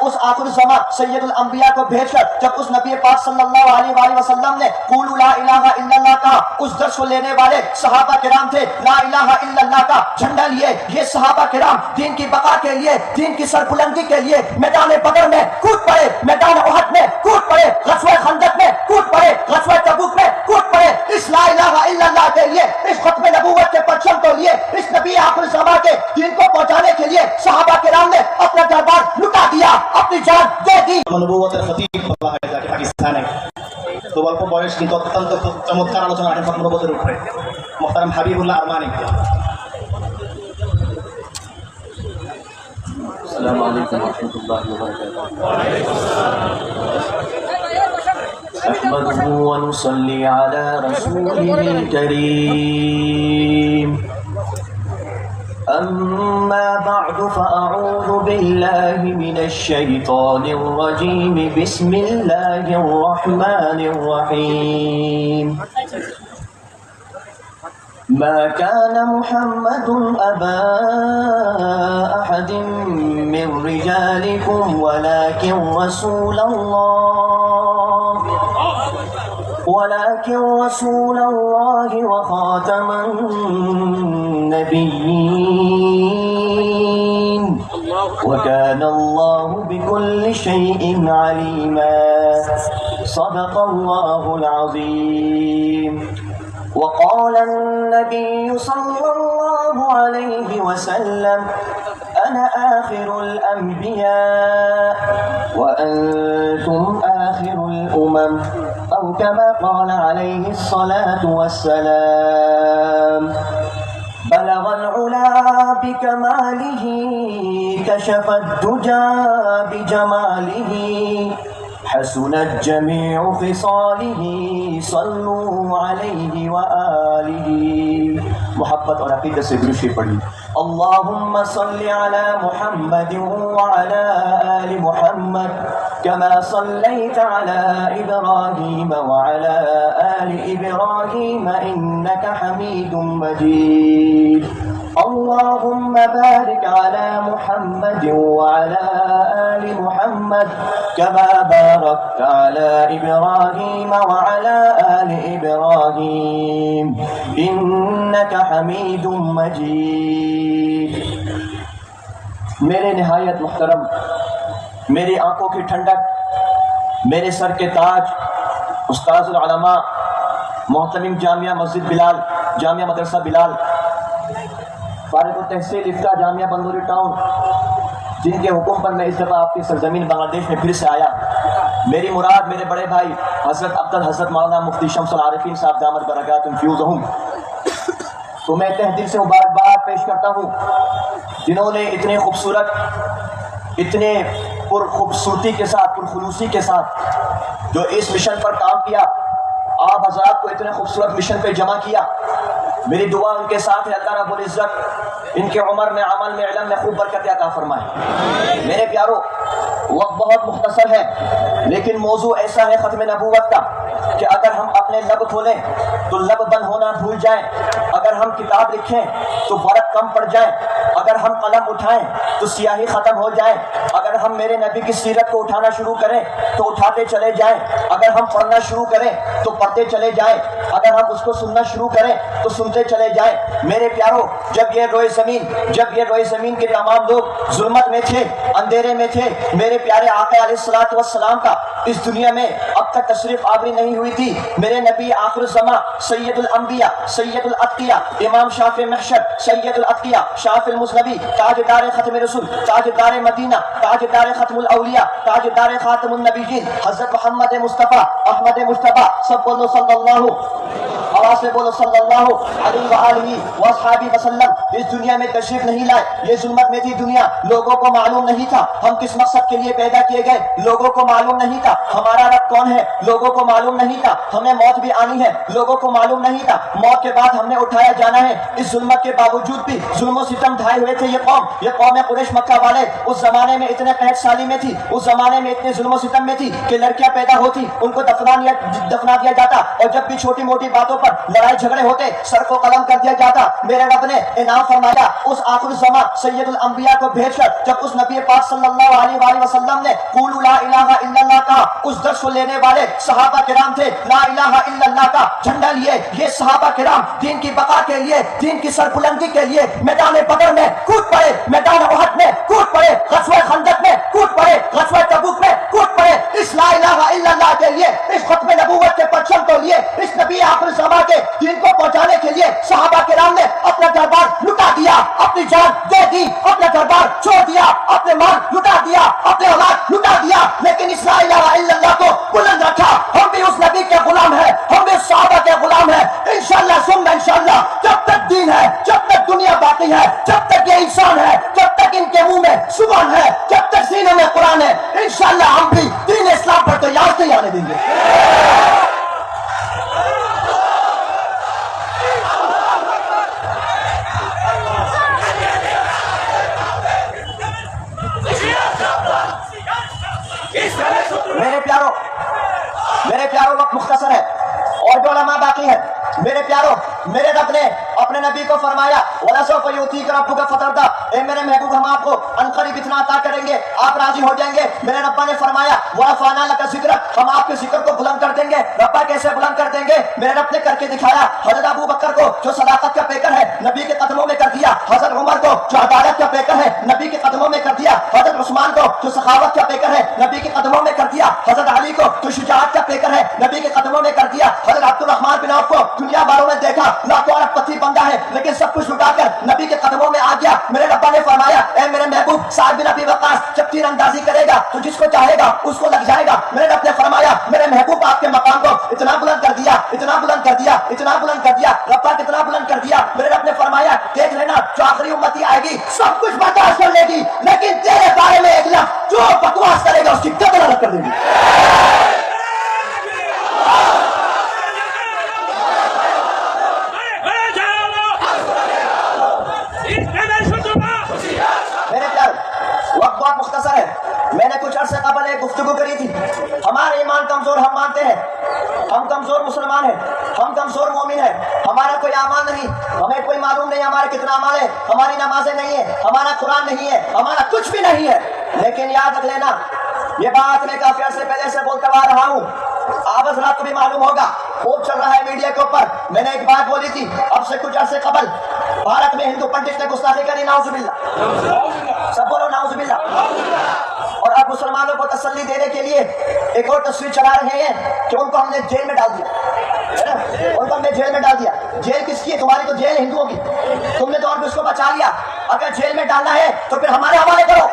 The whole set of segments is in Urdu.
اس آخر الزمان سید الانبیاء کو بھیج کر جب اس نبی پاک صلی اللہ علیہ وآلہ وسلم نے قولوا لا الہ الا اللہ کہا، اس درس کو لینے والے صحابہ کرام تھے، لا الہ الا اللہ کا جھنڈا لیے یہ صحابہ کرام دین کی بقا کے لیے، دین کی سربلندی کے لیے میدان بدر میں کود پڑے، میدان احد میں کود پڑے، غزوہ خندق میں کود پڑے، غزوہ تبوک میں کود پڑے، اس لا الہ الا اللہ کے لیے، اس ختم نبوت کے پرچم کو لیے، اس نبی آخر الزمان کے دین کو پہنچانے کے لیے صحابہ کرام نے اپنا دربار لٹا دیا، اپنی جان دے دی۔ নবুয়তের খতিব বলা হয় যাকে পাকিস্তানে। তো অল্প বয়স কিন্তু অত্যন্ত চমৎকার আলোচনা আছেন নবুয়তের উপরে। মুহতারাম হাবিবুল্লাহ আরমানি। السلام علیکم ورحمۃ اللہ وبرکاتہ۔ نحمده ونصلي على رسوله الكريم، أما بعد فأعوذ بالله من الشيطان الرجيم، بسم الله الرحمن الرحيم۔ ما كان محمد أبا أحد من رجالكم ولكن رسول الله وخاتم النبيين، وكان الله بكل شيء عليما، صدق الله العظيم۔ وقال النبي صلى الله عليه وسلم: أنا آخر الأنبياء وأنتم آخر الأمم، أو كما قال عليه الصلاة والسلام۔ بلغ العلا بكماله، كشف الدجى بجماله، حسنت جميع خصاله، صلوا علیہ وآلہ۔ محبت اور عقیدت سے درود شریف پڑھی۔ اللہم صل علی محمد وعلی آل محمد كما صلیت علی ابراہیم وعلی آل ابراہیم انک حمید مجید۔ اللہم بارک علی محمد وعلی آل محمد كما باركت على إبراهيم وعلى آل إبراهيم إنك حميد مجيد۔ میرے نہایت محترم، میری آنکھوں کی ٹھنڈک، میرے سر کے تاج، استاذ العلماء، محترم جامعہ مسجد بلال، جامعہ مدرسہ بلال، فارغ التحصیل افتاح جامعہ بندوری ٹاؤن، جن کے حکم پر میں اس دفعہ آپ کی سرزمین بنگلہ دیش میں پھر سے آیا۔ میری مراد میرے بڑے بھائی حضرت حضرت مولانا مفتی شمس العارفین صاحب دامت برکاتہم فیوزہم تو میں تہ دل سے مبارکباد پیش کرتا ہوں، جنہوں نے اتنے خوبصورت، اتنے پر خوبصورتی کے ساتھ، پر خلوصی کے ساتھ جو اس مشن پر کام کیا، آپ حضرات کو اتنے خوبصورت مشن پہ جمع کیا۔ میری دعا ان کے ساتھ ہے، اللہ رب العزت ان کے عمر میں، عمل میں، علم میں خوب برکت عطا فرمائے۔ میرے پیارو، وقت بہت مختصر ہے، لیکن موضوع ایسا ہے ختم نبوت کا کہ اگر ہم اپنے لب کھولیں تو لب بند ہونا بھول جائیں، اگر ہم کتاب لکھیں تو ورق کم پڑ جائیں، اگر ہم قلم اٹھائیں تو سیاہی ختم ہو جائے، اگر ہم میرے نبی کی سیرت کو اٹھانا شروع کریں تو اٹھاتے چلے جائیں، اگر ہم پڑھنا شروع کریں تو پڑھتے چلے جائیں، اگر ہم اس کو سننا شروع کریں تو سنتے چلے جائیں۔ میرے پیارو، جب یہ روئے زمین کے تمام لوگ ظلمت میں تھے، اندھیرے میں تھے، میرے پیارے آقا علیہ الصلوۃ والسلام کا اس دنیا میں اب تک تشریف آوری نہیں ہوئی تھی۔ میرے نبی آخر الزمان سید الانبیاء، سید الاتقیاء، امام شافع محشر، سید الاتقیاء، شافع المذنبی، تاجدار ختم رسول، تاجدار مدینہ، تاجدار ختم الاولیاء، تاجدار خاتم النبیین، حضرت محمد مصطفیٰ، احمد مجتبیٰ، سب بولو صلی اللہ، آواز سے بولو صلی اللہ علیہ وآلہ وصحبہ وسلم، اس دنیا میں تشریف نہیں لائے۔ یہ ظلمت میں تھی دنیا، لوگوں کو معلوم نہیں تھا ہم کس مقصد کے لیے پیدا کیے گئے، لوگوں کو معلوم نہیں تھا ہمارا رب کون ہے، لوگوں کو معلوم نہیں تھا ہمیں موت بھی آنی ہے، لوگوں کو معلوم نہیں تھا موت کے بعد ہم نے اٹھایا جانا ہے۔ اس ظلمت کے باوجود بھی ظلم و ستم ڈھائے ہوئے تھے یہ قوم قریش مکہ والے، اس زمانے میں اتنے قحط سالی میں تھی، اس زمانے میں اتنے ظلم و ستم میں تھی کہ لڑکیاں پیدا ہوتی ان کو دفنا دیا جاتا، اور جب بھی چھوٹی موٹی باتوں پر اوپر لڑائی جھگڑے ہوتے، سر کو قلم کر دیا جاتا، میرے رب نے انعام فرمایا اس آخر الزمان سید الانبیاء کو بھیج کر جب اس نبی پاک صلی اللہ علیہ وآلہ وسلم نے قولوا لا الہ الا اللہ کہا، اس درس کو لینے والے صحابہ کرام تھے لا الہ الا اللہ کا جھنڈا لیے یہ صحابہ کرام دین کی بقا کے لیے، دین کی سربلندی کے لیے میدان بدر میں کود پڑے، میدان احد میں کود پڑے، غزوہ خندق میں کود پڑے، غزوہ تبوک میں کود پڑے، اس لا الہ الا اللہ کے لیے، اس ختم نبوت کے پرچم کو لیے، اس نبی آخر الزمان کے دین کو پہنچانے کے لیے صحابہ کرام نے اپنا دربار لٹا دیا، اپنی جان دے دی، اپنا دربار چھوڑ دیا، اپنے مال لٹا دیا، اپنے اولاد لٹا دیا، لیکن اس لا الہ الا اللہ کو بلند رکھا۔ ہم بھی اس نبی کے غلام ہیں، ہم بھی اس صحابہ کے غلام ہیں، انشاءاللہ ثم انشاءاللہ جب تک دین ہے، جب تک دنیا باقی ہے، جب تک یہ انسان ہے، جب تک ان کے منہ میں زبان ہے، جب تک سینوں میں قرآن ہے، انشاءاللہ ہم بھی دین اسلام پر تیار نہیں آنے دیں گے۔ میرے پیاروں وقت مختصر ہے اور جو علماء باقی ہیں، میرے پیاروں میرے رب نے اپنے نبی کو فرمایا وَلَسَوْفَ يُؤْتِيكَ رَبُّكَ فَتَرْضَىٰ، اے میرے محبوب ہم آپ کو عنقریب اتنا عطا کریں گے آپ راضی ہو جائیں گے۔ میرے ربا نے فرمایا وَرَفَعْنَا لَكَ ذِكْرَكَ، ہم آپ کے ذکر کو بلند کر دیں گے۔ ربا کیسے بلند کر دیں گے؟ میرے رب نے کر کے دکھایا۔ حضرت ابو بکر کو جو صداقت کا پیکر ہے نبی کے قدموں میں کر دیا، حضرت عمر کو جو عدالت کا پیکر ہے نبی کے قدموں میں کر دیا، حضرت عثمان کو جو سخاوت کا پیکر ہے نبی کے قدموں میں کر دیا، حضرت علی کو جو شجاعت کا پیکر ہے نبی کے قدموں میں کر دیا، حضرت عبد الرحمن بن عوف کو دنیا باروں میں دیکھا لاکھوں ارب پتی بندہ ہے لیکن سب کچھ لٹا کر نبی کے قدموں میں آ گیا۔ میرے ربا نے فرمایا اے میرے محبوب سعد بن ابی وقاص جب تیر اندازی کرے گا تو جس کو چاہے گا اس کو لگ جائے گا۔ میرے رب نے فرمایا میرے محبوب آپ کے مقام کو اتنا بلند کر دیا، اتنا بلند کر دیا، اتنا بلند کر دیا، ربا کتنا بلند کر دیا۔ میرے رب نے فرمایا دیکھ لینا جو آخری امتی آئے گی سب کچھ برداشت کر لے گی لیکن تیرے بارے میں ایک لفظ جو بکواس کرے گا اس کی قدر الگ کر دے گی۔ میرے پیار وقت بہت مختصر ہے، میں نے کچھ عرصے قبل ایک گفتگو کری تھی۔ ہمارا ایمان کمزور ہم مانتے ہیں، ہم کمزور مسلمان ہیں، ہم کمزور مومن ہیں، ہمارا کوئی اعمال نہیں، ہمیں کوئی معلوم نہیں ہمارے کتنا اعمال ہے، ہماری نمازیں نہیں ہیں، ہمارا قرآن نہیں ہے، ہمارا کچھ بھی نہیں ہے، لیکن یاد رکھ لینا یہ بات میں کافی عرصے پہلے سے بولتا آ رہا ہوں، آپ حضرات کو بھی معلوم ہوگا، خوب چل رہا ہے میڈیا کے اوپر۔ میں نے ایک بات بولی تھی اب سے کچھ عرصے قبل، بھارت میں ہندو پنڈت نے گستاخی کری، نعوذ باللہ، سب بولو نعوذ باللہ، اور اب مسلمانوں کو تسلی دینے کے لیے ایک اور تصویر چلا رہے ہیں کہ ان کو ہم نے جیل میں ڈال دیا، ان کو ہم نے جیل میں ڈال دیا۔ جیل کس کی ہے؟ تمہاری تو جیل ہندوؤں کی، تم نے تو اور بھی اس کو بچا لیا، اگر جیل میں ڈالنا ہے تو پھر ہمارے حوالے کرو۔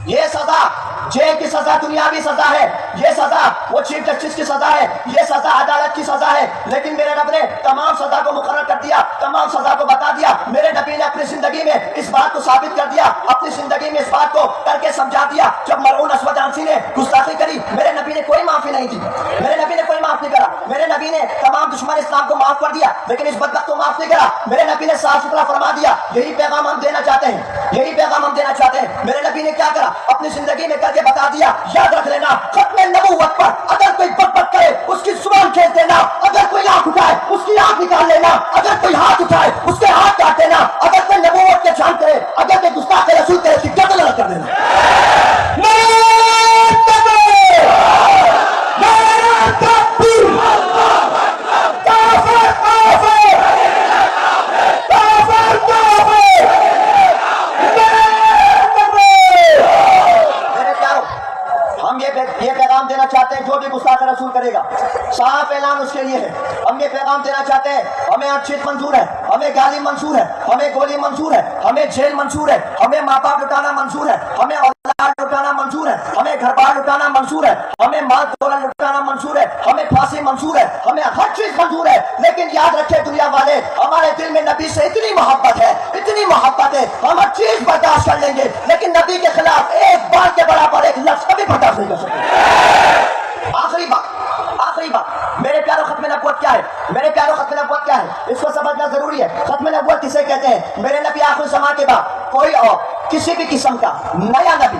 یہ سزا جیل کی سزا دنیاوی سزا ہے، یہ سزا وہ چیف جسٹس کی سزا ہے، یہ سزا عدالت کی سزا ہے، لیکن میرے رب نے تمام سزا کو مقرر کر دیا، تمام سزا کو بتا دیا۔ میرے نبی نے اپنی زندگی میں اس بات کو ثابت کر دیا، اپنی زندگی میں اس بات کو کر کے سمجھا دیا۔ جب ملعون اسود عنسی نے گستاخی کری میرے نبی نے کوئی معافی نہیں دی، میرے نبی نے کوئی معاف نہیں کرا، میرے نبی نے تمام دشمن اسلام کو معاف کر دیا لیکن اس بدبخت کو معاف نہیں کرا۔ میرے نبی نے صاف ستھرا فرما دیا یہی پیغام ہم دینا چاہتے ہیں، یہی پیغام ہم دینا چاہتے ہیں۔ میرے نبی نے کیا کرا؟ اپنی زندگی میں کر کے بتا دیا۔ یاد رکھ لینا ختم نبوت پر اگر کوئی بک کرے اس کی زبان کھینچ دینا، اگر کوئی آنکھ اٹھائے اس کی آنکھ نکال لینا، اگر کوئی ہاتھ اٹھائے اس کے ہاتھ کاٹ دینا، اگر کوئی نبوت کے جان کرے، اگر کوئی گستاخ رسول کرے اس کی قتل الگ کر دینا۔ یہ پیغام دینا چاہتے ہیں جو بھی گستاخ رسول کرے گا صاف اعلان اس کے لیے ہے۔ ہم یہ پیغام دینا چاہتے ہیں ہمیں اچھیت منظور ہے، ہمیں گالی منظور ہے، ہمیں گولی منظور ہے، ہمیں جیل منظور ہے، ہمیں ماں باپ لٹانا منظور ہے، ہمیں اولاد لٹانا منظور ہے، ہمیں گھر بار لٹانا منظور ہے، ہمیں مال دولت لٹانا منظور ہے، ہمیں پھانسی منظور ہے، ہمیں ہر چیز منظور ہے، لیکن یاد رکھے دنیا والے ہمارے دل میں نبی سے اتنی محبت ہے، اتنی محبت ہے ہم ہر چیز برداشت کر لیں گے لیکن نبی کے خلاف ایک بار کے برابر ایک لفظ کبھی برداشت نہیں کر سکتے۔ آخری بات میرے پیارو ختم نبوت کیا ہے؟ میرے پیارو ختم نبوت کیا ہے؟ اس کو سمجھنا ضروری ہے۔ ختم نبوت کسے کہتے ہیں؟ میرے نبی آخر زمان کے بعد کوئی اور کسی بھی قسم کا نیا نبی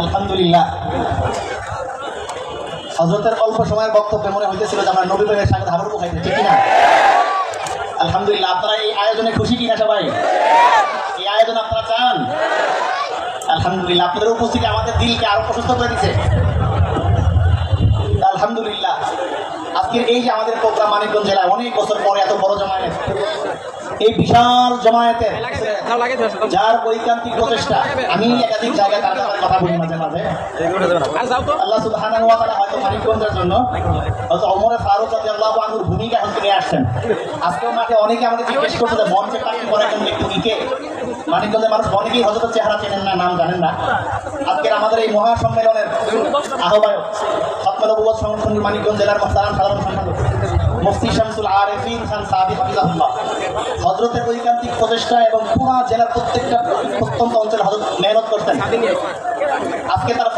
আলহামদুলিল্লাহ। হযরতের অল্প সময়ের বক্তব্যে মনে হইতেছিল যে আমরা নবী প্রেমের সাথে হাবুড়ু খাইতে, ঠিক কিনা? আলহামদুলিল্লাহ। আপনারা এই আয়োজনে খুশি কিনা সবাই? এই আয়োজন আপনারা চান? আলহামদুলিল্লাহ। আপনাদের উপস্থিতি আমাদের দিলকে আরো প্রশস্ত করে দিচ্ছে। আলহামদুলিল্লাহ। আজকের এই যে আমাদের প্রোগ্রাম মানিকগঞ্জ জেলায় অনেক বছর পরে এত বড় জমায়েত, এই বিশাল জমায়েতে যার ঐকান্তিক প্রচেষ্টা, আমি একাধিক জায়গায় তার ব্যাপারে কথা বলি মাঝে মাঝে। আল্লাহ সুবহানাহু ওয়া তাআলা হয়তো মানিকগঞ্জের জন্য হয়তো ওমর ফারুক রাদিয়াল্লাহু আনহুর ভূমিকা এখন নিয়ে আসছেন। আজকেও মাঠে অনেকে আমাকে জিজ্ঞেস করছে যে মঞ্চে পার্টি করার জন্য একটু কে? মানিকগঞ্জের মানুষ অনেকেই হযরতের চেহারা চেনেন না, নাম জানেন না। আজকের আমাদের এই মহাসম্মেলনের আহ্বায়ক, খতম নবুয়ত সংগঠনের মানিকগঞ্জ জেলার মোহতারাম সাধারণ সম্পাদক মুফতি শামসুল আরেফিন খান সাদিক হাফিজাহুল্লাহ, হযরতের ঐকান্তিক প্রচেষ্টা এবং পুরো জেলার প্রত্যেকটা প্রত্যন্ত অঞ্চলে হযরত মেহনত করতেন। আজকে তার